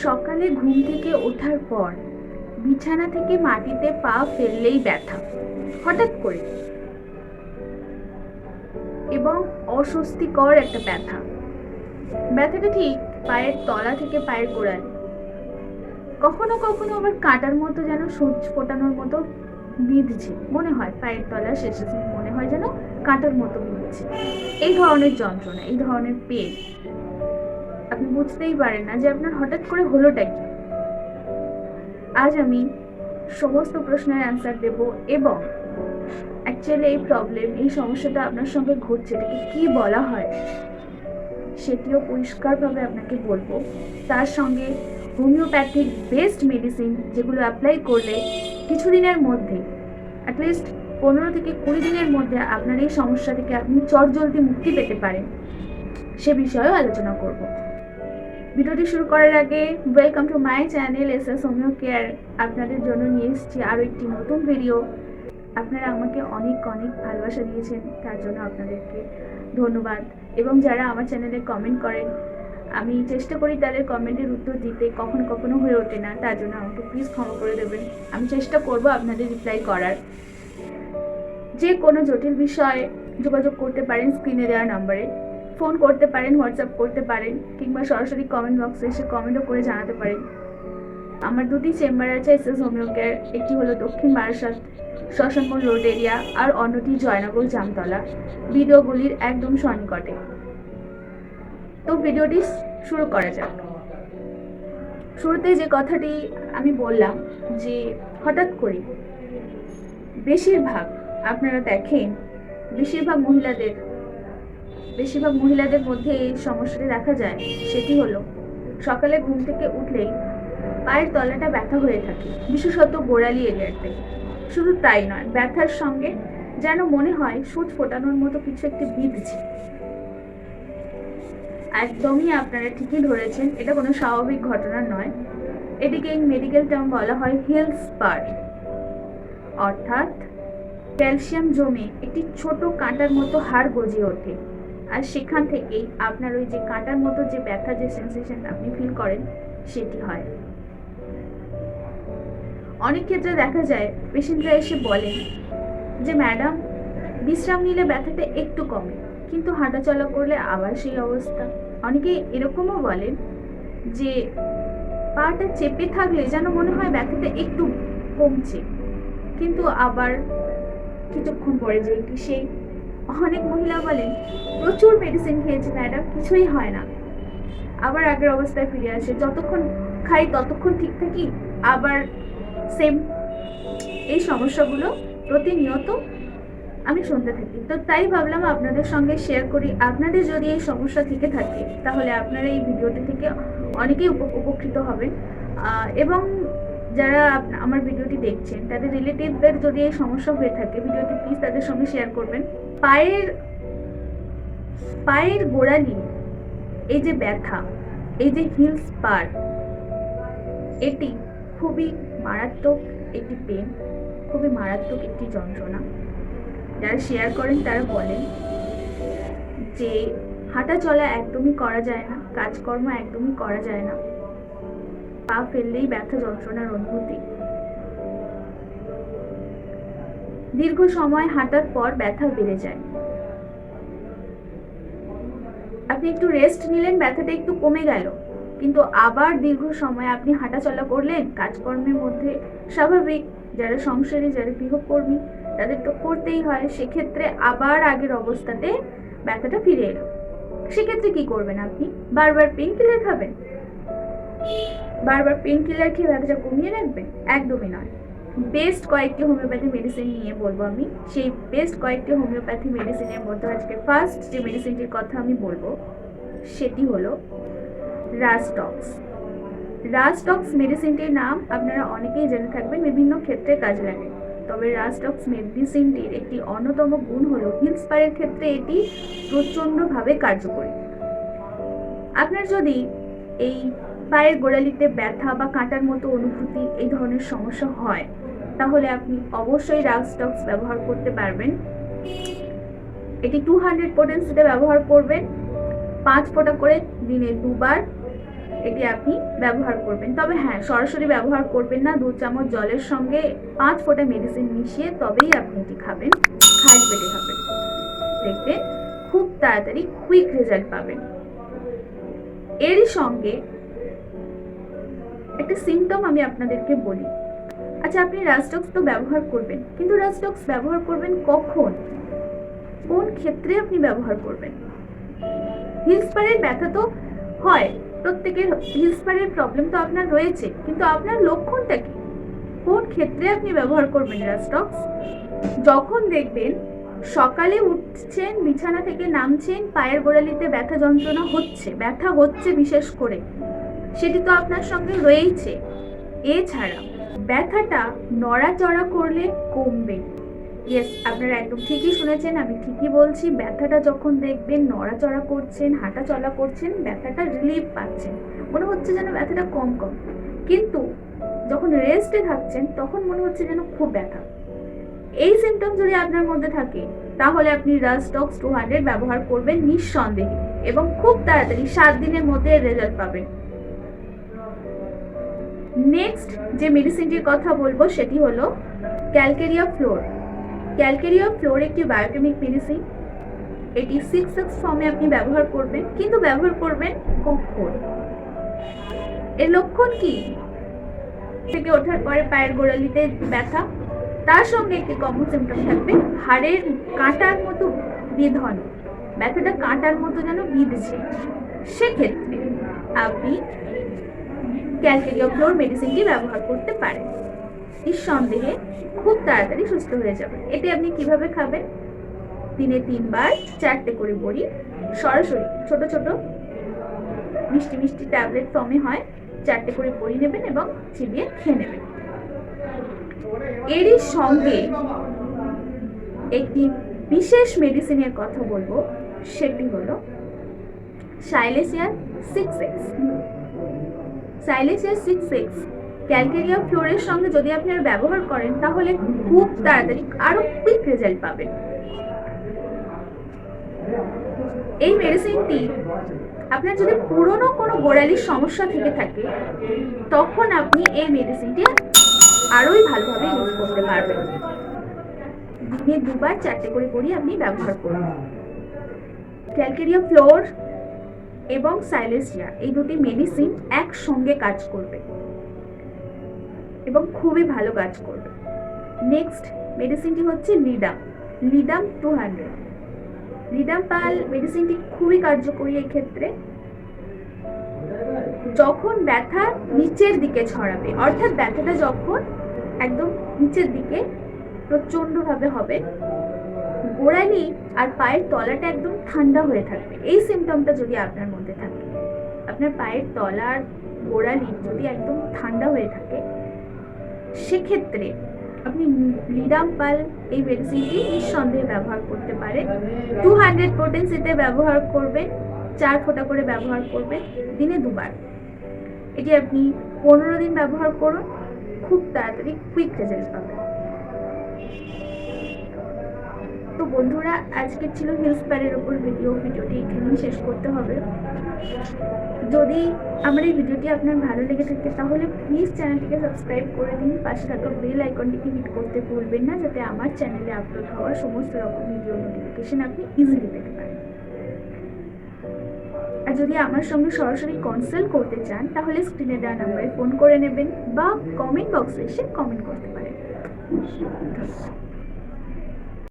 সকালে ঘুম থেকে ওঠার পর বিছানা থেকে মাটিতে পা ফেললেই ব্যথা, হঠাৎ করে, এবং অস্বস্তিকর একটা ব্যথা। ব্যথাটা ঠিক পায়ের তলা থেকে পায়ের গোড়ায়, কখনো কখনো আবার কাঁটার মতো যেন সূচ ফোটানোর মতো বিঁধছে, মনে হয় পায়ের তলার শেষে মনে হয় যেন কাঁটার মতো বিঁধছে। এই ধরনের যন্ত্রণা, এই ধরনের পেন আপনি বুঝতেই পারেন না যে আপনার হঠাৎ করে হলোটা কি। আজ আমি সমস্ত প্রশ্নের অ্যান্সার দেব এবং অ্যাকচুয়ালি এই প্রবলেম, এই সমস্যাটা আপনার সঙ্গে ঘটছে, এটাকে কি বলা হয় সেটিও পরিষ্কারভাবে আপনাকে বলবো। তার সঙ্গে হোমিওপ্যাথিক বেসড মেডিসিন যেগুলো অ্যাপ্লাই করলে কিছুদিনের মধ্যে, অ্যাটলিস্ট 15 থেকে 20 দিনের মধ্যে আপনার এই সমস্যা থেকে আপনি চটজলদি মুক্তি পেতে পারেন, সে বিষয়েও আলোচনা করব। ভিডিওটি শুরু করার আগে welcome to my channel SS homeo care. আপনাদের জন্য নিয়ে এসেছি আরও একটি নতুন ভিডিও। আপনারা আমাকে অনেক অনেক ভালোবাসা দিয়েছেন, তার জন্য আপনাদেরকে ধন্যবাদ। এবং যারা আমার চ্যানেলে কমেন্ট করেন, আমি চেষ্টা করি তাদের কমেন্টের উত্তর দিতে, কখনো কখনো হয়ে ওঠে না, তার জন্য আমাকে প্লিজ ক্ষমা করে দেবেন। আমি চেষ্টা করব আপনাদের রিপ্লাই করার। যে কোনো জটিল বিষয়ে যোগাযোগ করতে পারেন স্ক্রিনে দেওয়া নাম্বারে, ফোন করতে পারেন, হোয়াটসঅ্যাপ করতে পারেন, কিংবা সরাসরি কমেন্ট বক্সে এসে কমেন্টও করে জানাতে পারেন। আমার দুটি চেম্বার আছে এসএস হোমিও কেয়ার, একটি হলো দক্ষিণ বারাসাত শ্মশানমোড় রোড এরিয়া, আর অন্যটি জয়নগর জামতলা, ভিডিওগুলির একদম সন্নিকটে। তো ভিডিওটি শুরু করা যাক। শুরুতে যে কথাটি আমি বললাম যে হঠাৎ করে বেশিরভাগ আপনারা দেখেন, বেশিরভাগ মহিলাদের মধ্যে এই সমস্যাটি দেখা যায়। সেটি হলো সকালে ঘুম থেকে উঠলেই পায়ের তলাটা ব্যথা হয়ে থাকে, বিশেষত গোড়ালি এরিয়াতে। শুধু তাই নয়, ব্যথার সঙ্গে যেন মনে হয় সূচ ফোটানোর মতো কিছু একটি বিঁধছে। একদমই আপনারা ঠিকই ধরেছেন, এটা কোনো স্বাভাবিক ঘটনা নয়। এটিকে মেডিকেল টার্ম বলা হয় হিল স্পার, অর্থাৎ ক্যালসিয়াম জমে একটি ছোট কাঁটার মতো হাড় গজিয়ে ওঠে, আর সেখান থেকেই আপনার ওই যে কাঁটার মতো যে ব্যথা, যে সেন্সেশন আপনি ফিল করেন, সেটি হয়। অনেক ক্ষেত্রে দেখা যায় পেশেন্টরা এসে বলেন যে ম্যাডাম, বিশ্রাম নিলে ব্যথাটা একটু কমে, কিন্তু হাঁটাচলা করলে আবার সেই অবস্থা। অনেকে এরকমও বলেন যে পাটা চেপে থাকলে যেন মনে হয় ব্যথাটা একটু কমছে, কিন্তু আবার কিছুক্ষণ পরে যে সেই। অনেক মহিলা বলেন প্রচুর মেডিসিন খেয়েছি ম্যাডাম, কিছুই হয় না, আবার আগের অবস্থায় ফিরে আসে, যতক্ষণ খাই ততক্ষণ ঠিক থাকি, আবার সেম। এই সমস্যাগুলো প্রতিনিয়ত আমি শুনতে থাকি। তো তাই ভাবলাম আপনাদের সঙ্গে শেয়ার করি। আপনাদের যদি এই সমস্যা থেকে থাকে তাহলে আপনারা এই ভিডিওটি থেকে অনেকেই উপকৃত হবেন। এবং যারা আমার ভিডিওটি দেখছেন তাদের রিলেটিভদের যদি এই সমস্যা হয়ে থাকে, ভিডিওটি প্লিজ তাদের সঙ্গে শেয়ার করবেন। পায়ের গোড়ালি এই যে ব্যথা, এই যে হিল স্পার, এটি খুবই মারাত্মক একটি পেন, খুবই মারাত্মক একটি যন্ত্রণা। যারা শেয়ার করেন তারা বলেন যে হাঁটা চলা একদমই করা যায় না, কাজকর্ম একদমই করা যায় না, পা ফেললেই ব্যথা যন্ত্রণার অনুভূতি। দীর্ঘ সময় হাঁটার পর ব্যথা বেড়ে যায়, আপনি একটু রেস্ট নিলেন, ব্যথাটা একটু কমে গেল, কিন্তু আবার দীর্ঘ সময় আপনি হাঁটাচলা করলেন, কাজকর্মের মধ্যে স্বাভাবিক, যারা সংসারী, যারা গৃহকর্মী, তাদের তো করতেই হয়, সেক্ষেত্রে আবার আগের অবস্থাতে ব্যথাটা ফিরে এলো। সেক্ষেত্রে কি করবেন আপনি? বারবার পেন কিলার খাবেন? বারবার পেন কিলার খেয়ে ব্যথাটা কমিয়ে রাখবেন? একদমই নয়। বেস্ট কয়েকটি হোমিওপ্যাথি মেডিসিন নিয়ে বলবো আমি। সেই বেস্ট কয়েকটি হোমিওপ্যাথি মেডিসিনের মধ্যে আজকে ফার্স্ট যে মেডিসিনটির কথা আমি বলবো সেটি হলো রাস্টক্স। রাস্টক্স মেডিসিনটির নাম আপনারা অনেকেই জেনে থাকবেন, বিভিন্ন ক্ষেত্রে কাজে লাগে। তবে রাস্টক্স মেডিসিনটির একটি অন্যতম গুণ হলো হিল স্পারের ক্ষেত্রে এটি প্রচণ্ডভাবে কার্যকরী। আপনার যদি এই পায়ের গোড়ালিতে ব্যথা বা কাঁটার মতো অনুভূতি, এই ধরনের সমস্যা হয়, তাহলে আপনি অবশ্যই রাস্টক্স ব্যবহার করতে পারবেন। এটি 200 পোটেন্সিতে ব্যবহার করবেন, 5 ফোঁটা করে দিনে 2 বার, এটি আপনি ব্যবহার করবেন। তবে হ্যাঁ, সরাসরি ব্যবহার করবেন না। 2 চামচ জলের সঙ্গে 5 ফোঁটা মেডিসিন মিশিয়ে তবেই আপনি এটি খাবেন, খালি পেটে খাবেন। দেখবেন খুব তাড়াতাড়ি কুইক রেজাল্ট পাবেন। এরই সঙ্গে একটা সিমটম আমি আপনাদেরকে বলি। আচ্ছা, আপনি রাস্টক্স তো ব্যবহার করবেন, কিন্তু রাস্টক্স ব্যবহার করবেন কখন, কোন ক্ষেত্রে আপনি ব্যবহার করবেন? হিলস পাড়ের ব্যথা তো হয়, প্রত্যেকের হিলস পাড়ের প্রবলেম তো আপনার রয়েছে, কিন্তু আপনার লক্ষণটা কি? কোন ক্ষেত্রে আপনি ব্যবহার করবেন রাস্টক্স? যখন দেখবেন সকালে উঠছেন, বিছানা থেকে নামছেন, পায়ের গোড়ালিতে ব্যথা হচ্ছে বিশেষ করে, সেটি তো আপনার সঙ্গে রয়েইছে। এছাড়া ব্যথাটা নড়াচড়া করলে কমবে। ইয়েস, আপনারা একদম ঠিকই শুনেছেন, আমি ঠিকই বলছি। ব্যথাটা যখন দেখবেন নড়াচড়া করছেন, হাঁটা চলা করছেন, ব্যথাটা রিলিফ পাচ্ছেন, মনে হচ্ছে যেন ব্যথাটা কম কম, কিন্তু যখন রেস্টে থাকছেন তখন মনে হচ্ছে যেন খুব ব্যথা। এই সিমটম যদি আপনার মধ্যে থাকে তাহলে আপনি রাস্টক্স 200 ব্যবহার করবেন নিঃসন্দেহে, এবং খুব তাড়াতাড়ি 7 দিনের মধ্যে রেজাল্ট পাবেন। নেক্সট যে মেডিসিনটির কথা বলবো সেটি হলো ক্যালকেরিয়া ফ্লোর। ক্যালকেরিয়া ফ্লোর একটি বায়োকেমিক মেডিসিন। এটি 6x ফর্মে আপনি ব্যবহার করবেন, কিন্তু ব্যবহার করবেন কখন? এর লক্ষণ কি? থেকে ওঠার পরে পায়ের গোড়ালিতে ব্যথা, তার সঙ্গে একটি কমন সিমটম থাকবে হাড়ের কাঁটার মতো বিঁধন, ব্যথাটা কাঁটার মতো যেন বিঁধছে। সেক্ষেত্রে আপনি ক্যালকেরিয়া ফ্লোর মেডিসিনটি ব্যবহার করতে পারেন। নিঃসন্দেহে খুব তাড়াতাড়ি সুস্থ হয়ে যাবেন। এটি আপনি কিভাবে খাবেন? দিনে 3 বার 4টে করে বড়ি সরাসরি ছোট ছোট মিষ্টি মিষ্টি ট্যাবলেট ফর্মে হয়, 4টে করে বড়ি নেবেন এবং চিবিয়ে খেয়ে নেবেন। এরই সঙ্গে একটি বিশেষ মেডিসিনের কথা বলবো, সেটি হলো সাইলেসিয়ার 6x। সাইলেসিয়ার 6x ক্যালকেরিয়া ফ্লোরের সঙ্গে যদি আপনারা ব্যবহার করেন তাহলে খুব তাড়াতাড়ি আরো কুইক রেজাল্ট পাবেন। এই মেডিসিনটি আপনার যদি পুরনো কোনো গোড়ালির সমস্যা থেকে থাকে তখন আপনি এই মেডিসিনটি আরোই ভালোভাবে ইউজ করতে পারবেন। দিনে 2 বার 4টে করে বড়ি আপনি ব্যবহার করুন। ক্যালকেরিয়া ফ্লোর এবং সাইলেসিয়া এই দুটি মেডিসিন একসঙ্গে কাজ করবে এবং খুবই ভালো কাজ করবে। নেক্সট মেডিসিনটি হচ্ছে লিডাম 200। লিডাম পাল মেডিসিনটি খুবই কার্যকরী এই ক্ষেত্রে। যখন ব্যথা নিচের দিকে ছড়াবে, অর্থাৎ ব্যথাটা যখন একদম নিচের দিকে প্রচন্ডভাবে হবে, গোড়ালি আর পায়ের তলাটা একদম ঠান্ডা হয়ে থাকবে, এই সিমটমটা যদি আপনার মধ্যে থাকে, আপনার পায়ের তলার গোড়ালি যদি একদম ঠান্ডা হয়ে থাকে, সেক্ষেত্রে আপনি লিডাম পাল এই মেডিসিনটি নিঃসন্দেহে ব্যবহার করতে পারেন। 200 পোটেন্সিতে ব্যবহার করবেন, 4 ফোঁটা করে ব্যবহার করবেন, দিনে 2 বার। এটি আপনি 15 দিন ব্যবহার করুন, খুব তাড়াতাড়ি কুইক রেজাল্ট পাবেন। তো বন্ধুরা, আজকে ছিল হিলস প্যাডের উপর ভিডিওটি এখানেই শেষ করতে হবে। যদি আমার এই ভিডিওটি আপনার ভালো লেগে থাকে তাহলে প্লিজ চ্যানেলটিকে সাবস্ক্রাইব করে দিন, পাশে থাকা বেল আইকনটিকে হিট করতে ভুলবেন না, যাতে আমার চ্যানেলে আপলোড হওয়া সমস্ত রকম ভিডিও নোটিফিকেশন আপনি ইজিলি পেতে পারেন। আর যদি আমার সঙ্গে সরাসরি কনসাল্ট করতে চান তাহলে স্ক্রিনে দেওয়া নাম্বারে ফোন করে নেবেন বা কমেন্ট বক্সে এসে কমেন্ট করতে পারেন।